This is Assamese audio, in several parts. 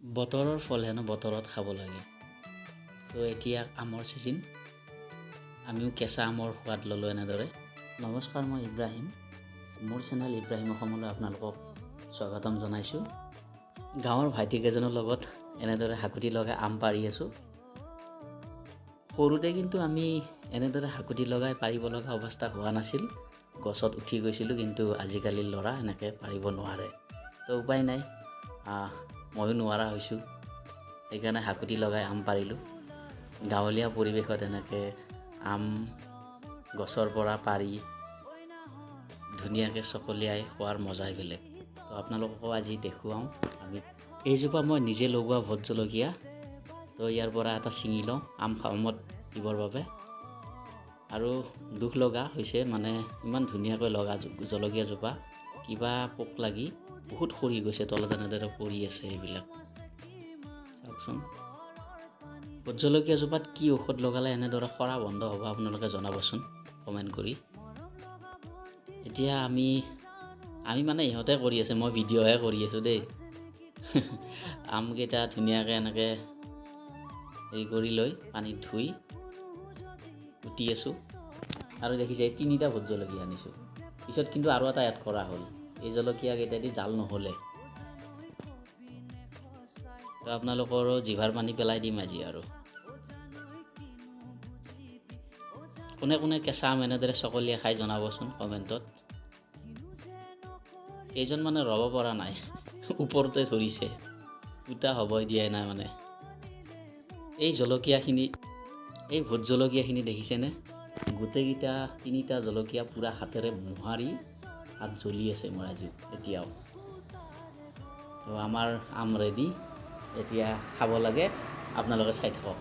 বতৰৰ ফল হেনো বতৰত খাব লাগে। তো এতিয়া আমৰ ছিজন, আমিও কেঁচা আমৰ সোৱাদ ল'লোঁ এনেদৰে। নমস্কাৰ, মই ইব্ৰাহিম। মোৰ চেনেল ইব্ৰাহিম অসমলৈ আপোনালোকক স্বাগতম জনাইছোঁ। গাঁৱৰ ভাইটিকেইজনৰ লগত এনেদৰে হাকুটি লগাই আম পাৰি আছোঁ। সৰুতে কিন্তু আমি এনেদৰে হাকুটি লগাই পাৰিব লগা অৱস্থা হোৱা নাছিল। গছত উঠি গৈছিলোঁ, কিন্তু আজিকালিৰ ল'ৰা এনেকৈ পাৰিব নোৱাৰে। তো উপায় নাই, ময়ো নোৱাৰা হৈছোঁ, সেইকাৰণে হাকুটি লগাই আম পাৰিলোঁ। গাঁৱলীয়া পৰিৱেশত এনেকৈ আম গছৰ পৰা পাৰি ধুনীয়াকৈ চকলিয়াই খোৱাৰ মজাই বেলেগ। তো আপোনালোককো আজি দেখুৱাওঁ। এইজোপা মই নিজে লগোৱা ভোট জলকীয়া। তো ইয়াৰ পৰা এটা ছিঙি লওঁ আম খামত দিবৰ বাবে। আৰু দুখ লগা হৈছে, মানে ইমান ধুনীয়াকৈ লগা জলকীয়াজোপা কিবা পোক লাগি বহুত সৰি গৈছে, তলত এনেদৰে পৰি আছে। এইবিলাক চাওকচোন। ভোট জলকীয়াজোপাত কি ঔষধ লগালে এনেদৰে সৰা বন্ধ হ'ব, আপোনালোকে জনাবচোন কমেণ্ট কৰি। এতিয়া আমি মানে ইহঁতে কৰি আছে, মই ভিডিঅ'হে কৰি আছোঁ দেই। আমকেইটা ধুনীয়াকৈ এনেকৈ হেৰি কৰি লৈ পানীত ধুই কুটি আছোঁ। আৰু দেখিছে, 3টা ভোট জলকীয়া আনিছোঁ। পিছত কিন্তু আৰু এটা এড কৰা হ'ল, এই জলকীয়াকেইটা দি জাল নহ'লে। তো আপোনালোকৰো জিভাৰ পানী পেলাই দিম আজি। আৰু কোনে কোনে কেঁচা আম এনেদৰে চকলিয়াই খাই জনাবচোন কমেণ্টত। কেইজনমানে ৰ'ব পৰা নাই, ওপৰতে ধৰিছে, ফুটা হ'বই দিয়াই নাই। মানে এই জলকীয়াখিনি, এই ভোট জলকীয়াখিনি দেখিছেনে? গোটেইকেইটা 3টা জলকীয়া পূৰা হাতেৰে মোহাৰি হাত জ্বলি আছে মোৰ আজি এতিয়াও। তো আমাৰ আম ৰেডি, এতিয়া খাব লাগে। আপোনালোকে চাই থাকক,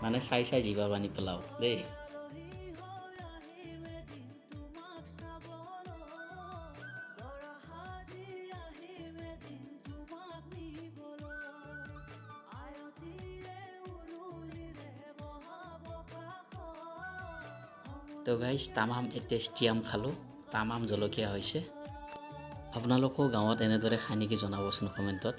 মানে চাই জিভাৰ পানী পেলাওক দেই। তো গাইজ, তামাম টেষ্টি আম খালোঁ, তামাম জলকীয়া হৈছে। আপোনালোকেও গাঁৱত এনেদৰে খাই নেকি জনাবচোন কমেণ্টত।